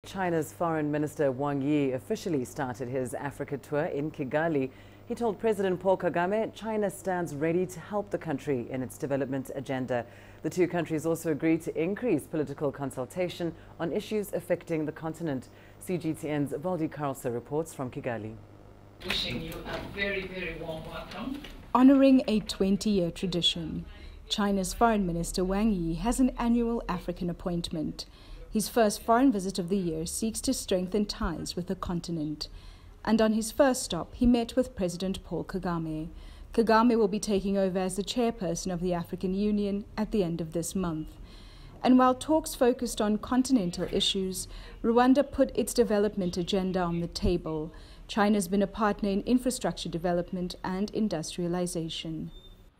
China's Foreign Minister Wang Yi officially started his Africa tour in Kigali. He told President Paul Kagame China stands ready to help the country in its development agenda. The two countries also agreed to increase political consultation on issues affecting the continent. CGTN's Vauldi Carelse reports from Kigali. Wishing you a very, very warm welcome. Honoring a 20-year tradition, China's Foreign Minister Wang Yi has an annual African appointment. His first foreign visit of the year seeks to strengthen ties with the continent. And on his first stop, he met with President Paul Kagame. Kagame will be taking over as the chairperson of the African Union at the end of this month. And while talks focused on continental issues, Rwanda put its development agenda on the table. China's been a partner in infrastructure development and industrialization.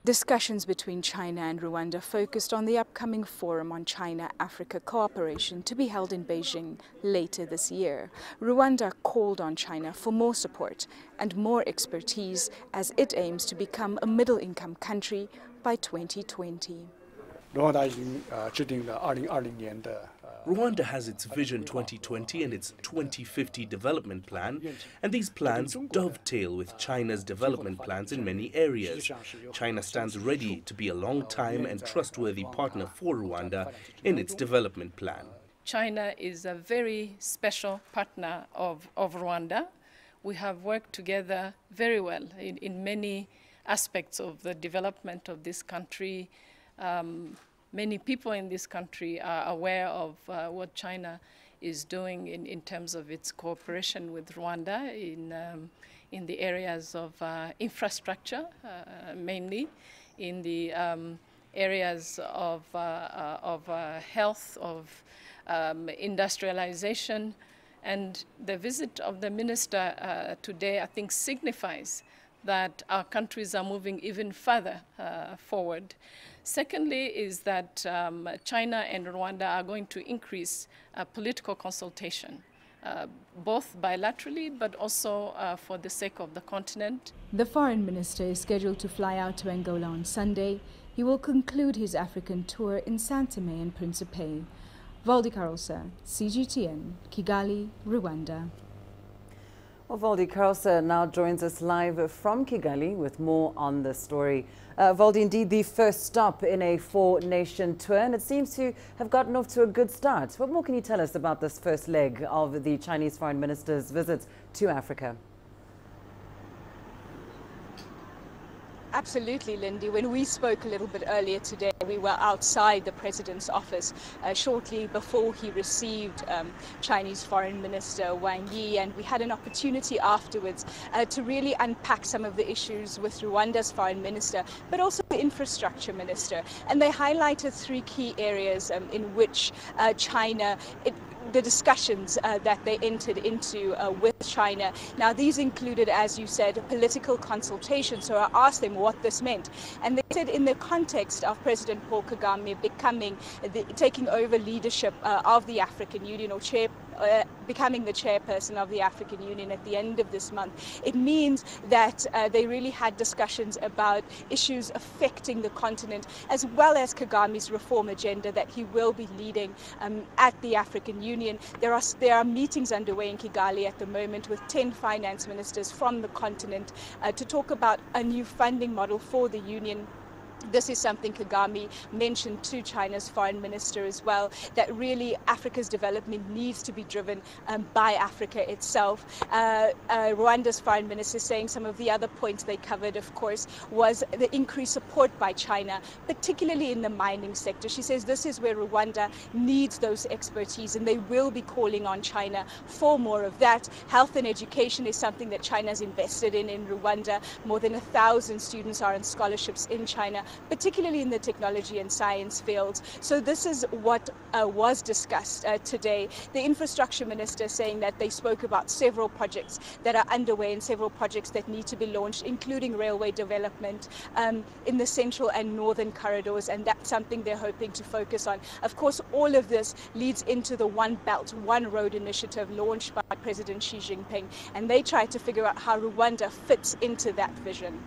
Discussions between China and Rwanda focused on the upcoming Forum on China-Africa Cooperation to be held in Beijing later this year. Rwanda called on China for more support and more expertise as it aims to become a middle-income country by 2020. Rwanda has its Vision 2020 and its 2050 development plan, and these plans dovetail with China's development plans in many areas. China stands ready to be a long-time and trustworthy partner for Rwanda in its development plan. China is a very special partner of Rwanda. We have worked together very well in many aspects of the development of this country. Many people in this country are aware of what China is doing in terms of its cooperation with Rwanda in the areas of infrastructure, mainly in the areas of health, of industrialization. And the visit of the minister today, I think, signifies that our countries are moving even further forward. Secondly is that China and Rwanda are going to increase political consultation, both bilaterally but also for the sake of the continent. The foreign minister is scheduled to fly out to Angola on Sunday. He will conclude his African tour in São Tomé and Príncipe. Vauldi Carelse, CGTN, Kigali, Rwanda. Well, Vauldi Carelse now joins us live from Kigali with more on the story. Vauldi, indeed the first stop in a four-nation tour, and it seems to have gotten off to a good start. What more can you tell us about this first leg of the Chinese Foreign Minister's visit to Africa? Absolutely, Lindy. When we spoke a little bit earlier today, we were outside the President's office shortly before he received Chinese Foreign Minister Wang Yi, and we had an opportunity afterwards to really unpack some of the issues with Rwanda's Foreign Minister, but also the Infrastructure Minister. And they highlighted three key areas in which the discussions that they entered into with China. Now, these included, as you said, political consultation. So I asked them what this meant. And they said in the context of President Paul Kagame taking over leadership of the African Union, or becoming the chairperson of the African Union at the end of this month, it means that they really had discussions about issues affecting the continent, as well as Kagame's reform agenda that he will be leading at the African Union. There are meetings underway in Kigali at the moment with 10 finance ministers from the continent to talk about a new funding model for the Union. This is something Kagame mentioned to China's foreign minister as well, that really Africa's development needs to be driven by Africa itself. Rwanda's foreign minister saying some of the other points they covered, of course, was the increased support by China, particularly in the mining sector. She says this is where Rwanda needs those expertise, and they will be calling on China for more of that. Health and education is something that China's invested in Rwanda. More than 1,000 students are on scholarships in China, particularly in the technology and science fields. So this is what was discussed today. The infrastructure minister saying that they spoke about several projects that are underway and several projects that need to be launched, including railway development in the central and northern corridors, and that's something they're hoping to focus on. Of course, all of this leads into the One Belt, One Road initiative launched by President Xi Jinping, and they try to figure out how Rwanda fits into that vision.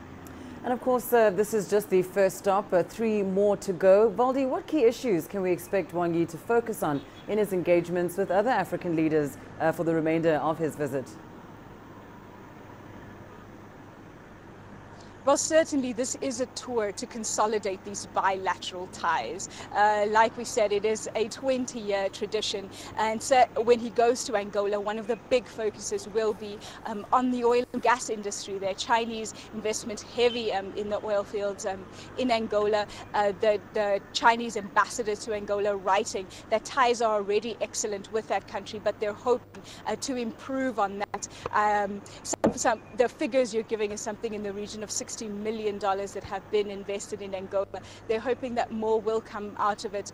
And of course, this is just the first stop, 3 more to go. Vauldi, what key issues can we expect Wang Yi to focus on in his engagements with other African leaders for the remainder of his visit? Well, certainly this is a tour to consolidate these bilateral ties. Like we said, it is a 20-year tradition. And so when he goes to Angola, one of the big focuses will be on the oil and gas industry there. Chinese investment heavy in the oil fields in Angola. The Chinese ambassador to Angola writing that ties are already excellent with that country, but they're hoping to improve on that. The figures you're giving is something in the region of $60 million that have been invested in Angola. They're hoping that more will come out of it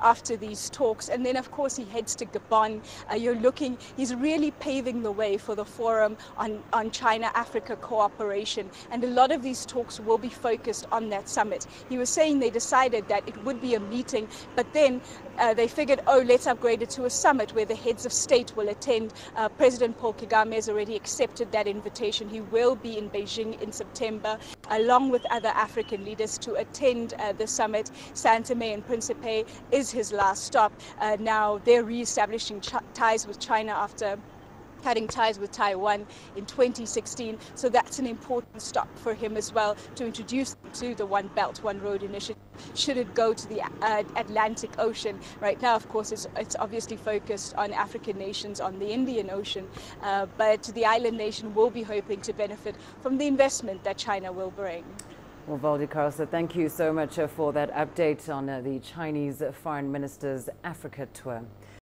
after these talks. And then, of course, he heads to Gabon. He's really paving the way for the forum on China-Africa cooperation. And a lot of these talks will be focused on that summit. He was saying they decided that it would be a meeting, but then they figured, oh, let's upgrade it to a summit where the heads of state will attend. President Paul Kagame has already accepted that invitation. He will be in Beijing in September, along with other African leaders, to attend the summit. São Tomé and Príncipe is his last stop. Now they're re-establishing ties with China after cutting ties with Taiwan in 2016. So that's an important stop for him as well, to introduce them to the One Belt, One Road initiative, should it go to the Atlantic Ocean. Right now, of course, it's obviously focused on African nations on the Indian Ocean, but the island nation will be hoping to benefit from the investment that China will bring. Well, Vauldi, Carelse, thank you so much for that update on the Chinese Foreign Minister's Africa tour.